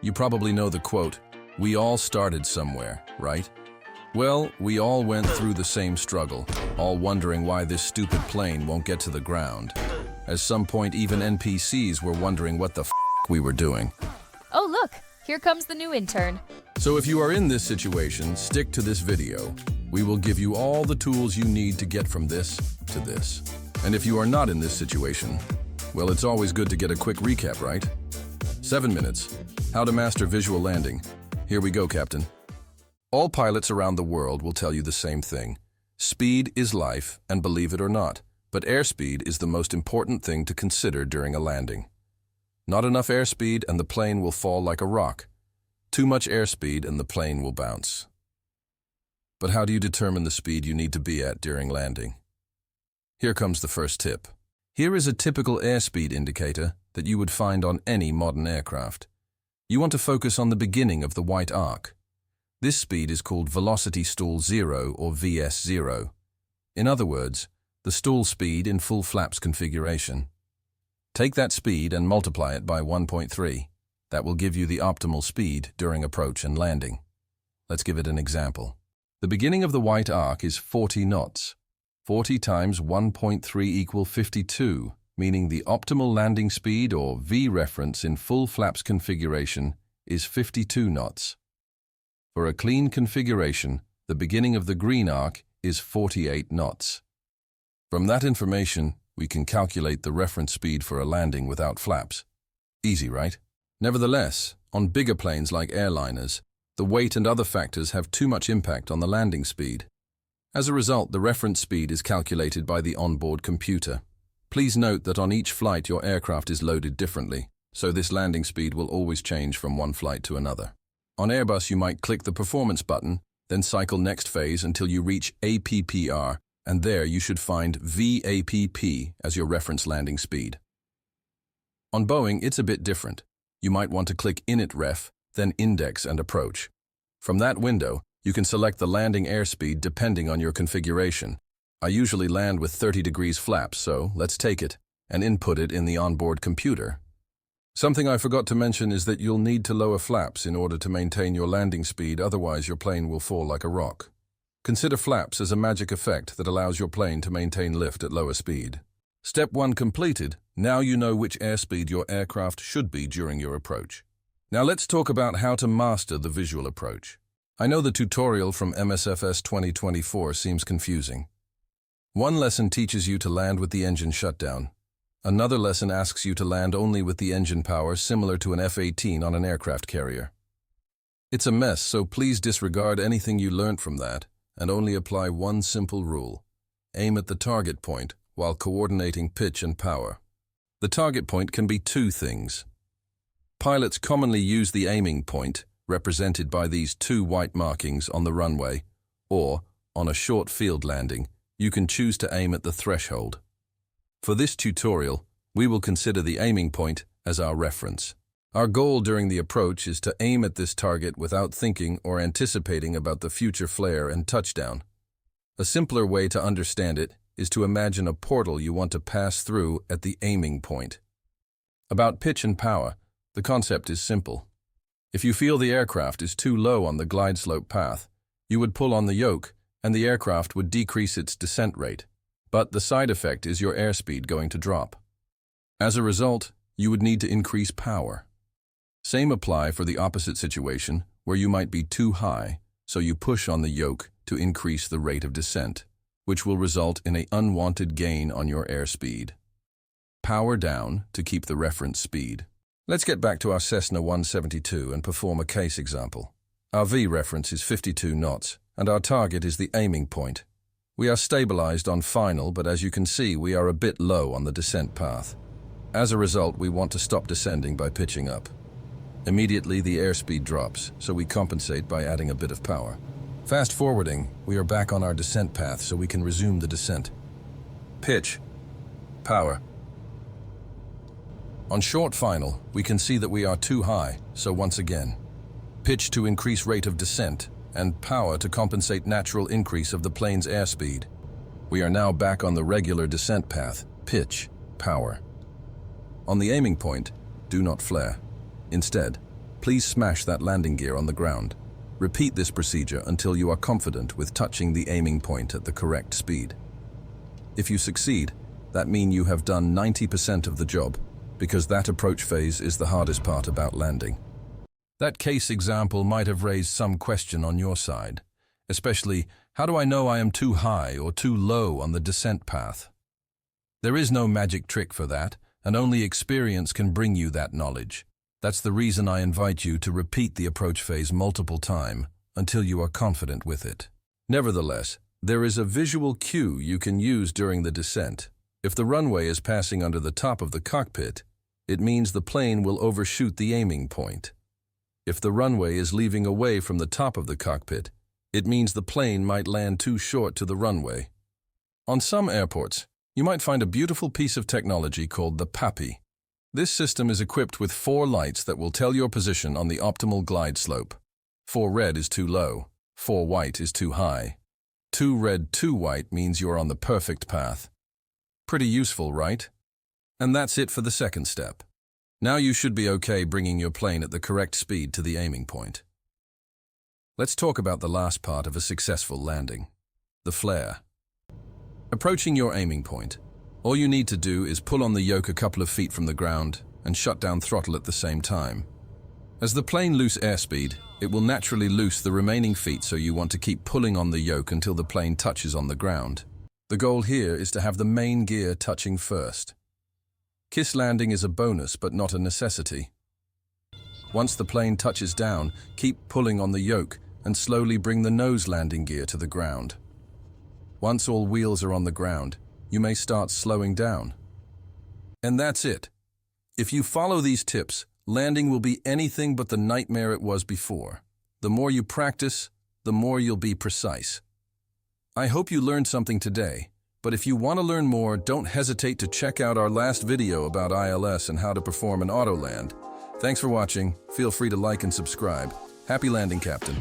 You probably know the quote, "We all started somewhere," right? Well, we all went through the same struggle, all wondering why this stupid plane won't get to the ground. At some point, even NPCs were wondering what the f we were doing. Oh look, here comes the new intern. So if you are in this situation, stick to this video. We will give you all the tools you need to get from this to this. And if you are not in this situation, well, it's always good to get a quick recap, right? 7 minutes. How to master visual landing. Here we go, Captain. All pilots around the world will tell you the same thing. Speed is life, and believe it or not, but airspeed is the most important thing to consider during a landing. Not enough airspeed and the plane will fall like a rock. Too much airspeed and the plane will bounce. But how do you determine the speed you need to be at during landing? Here comes the first tip. Here is a typical airspeed indicator that you would find on any modern aircraft. You want to focus on the beginning of the white arc. This speed is called velocity stall 0 or VS0. In other words, the stall speed in full flaps configuration. Take that speed and multiply it by 1.3. That will give you the optimal speed during approach and landing. Let's give it an example. The beginning of the white arc is 40 knots. 40 times 1.3 equal 52, meaning the optimal landing speed or V reference in full flaps configuration is 52 knots. For a clean configuration, the beginning of the green arc is 48 knots. From that information, we can calculate the reference speed for a landing without flaps. Easy, right? Nevertheless, on bigger planes like airliners, the weight and other factors have too much impact on the landing speed. As a result, the reference speed is calculated by the onboard computer. Please note that on each flight your aircraft is loaded differently, so this landing speed will always change from one flight to another. On Airbus, you might click the performance button, then cycle next phase until you reach APPR, and there you should find VAPP as your reference landing speed. On Boeing, it's a bit different. You might want to click Init Ref, then Index and Approach. From that window, you can select the landing airspeed depending on your configuration. I usually land with 30 degrees flaps, so let's take it and input it in the onboard computer. Something I forgot to mention is that you'll need to lower flaps in order to maintain your landing speed, otherwise your plane will fall like a rock. Consider flaps as a magic effect that allows your plane to maintain lift at lower speed. Step 1 completed, now you know which airspeed your aircraft should be during your approach. Now let's talk about how to master the visual approach. I know the tutorial from MSFS 2024 seems confusing. One lesson teaches you to land with the engine shut down. Another lesson asks you to land only with the engine power similar to an F-18 on an aircraft carrier. It's a mess, so please disregard anything you learned from that and only apply one simple rule. Aim at the target point while coordinating pitch and power. The target point can be two things. Pilots commonly use the aiming point, represented by these two white markings on the runway, or, on a short field landing, you can choose to aim at the threshold. For this tutorial, we will consider the aiming point as our reference. Our goal during the approach is to aim at this target without thinking or anticipating about the future flare and touchdown. A simpler way to understand it is to imagine a portal you want to pass through at the aiming point. About pitch and power, the concept is simple. If you feel the aircraft is too low on the glide slope path, you would pull on the yoke and the aircraft would decrease its descent rate. But the side effect is your airspeed going to drop. As a result, you would need to increase power. Same apply for the opposite situation where you might be too high, so you push on the yoke to increase the rate of descent, which will result in an unwanted gain on your airspeed. Power down to keep the reference speed. Let's get back to our Cessna 172 and perform a case example. Our V reference is 52 knots, and our target is the aiming point. We are stabilized on final, but as you can see, we are a bit low on the descent path. As a result, we want to stop descending by pitching up. Immediately, the airspeed drops, so we compensate by adding a bit of power. Fast forwarding, we are back on our descent path, so we can resume the descent. Pitch. Power. On short final, we can see that we are too high, so once again, pitch to increase rate of descent, and power to compensate natural increase of the plane's airspeed. We are now back on the regular descent path, pitch, power. On the aiming point, do not flare. Instead, please smash that landing gear on the ground. Repeat this procedure until you are confident with touching the aiming point at the correct speed. If you succeed, that means you have done 90% of the job, because that approach phase is the hardest part about landing. That case example might have raised some question on your side, especially, how do I know I am too high or too low on the descent path? There is no magic trick for that, and only experience can bring you that knowledge. That's the reason I invite you to repeat the approach phase multiple times until you are confident with it. Nevertheless, there is a visual cue you can use during the descent. If the runway is passing under the top of the cockpit, it means the plane will overshoot the aiming point. If the runway is leaving away from the top of the cockpit, it means the plane might land too short to the runway. On some airports, you might find a beautiful piece of technology called the PAPI. This system is equipped with 4 lights that will tell your position on the optimal glide slope. 4 red is too low, 4 white is too high. 2 red, 2 white means you're on the perfect path. Pretty useful, right? And that's it for the second step. Now you should be okay bringing your plane at the correct speed to the aiming point. Let's talk about the last part of a successful landing, the flare. Approaching your aiming point, all you need to do is pull on the yoke a couple of feet from the ground and shut down throttle at the same time. As the plane loses airspeed, it will naturally loose the remaining feet, so you want to keep pulling on the yoke until the plane touches on the ground. The goal here is to have the main gear touching first. Kiss landing is a bonus but not a necessity. Once the plane touches down, keep pulling on the yoke and slowly bring the nose landing gear to the ground. Once all wheels are on the ground, you may start slowing down. And that's it. If you follow these tips, landing will be anything but the nightmare it was before. The more you practice, the more you'll be precise. I hope you learned something today, but if you want to learn more, don't hesitate to check out our last video about ILS and how to perform an auto land. Thanks for watching. Feel free to like and subscribe. Happy landing, Captain.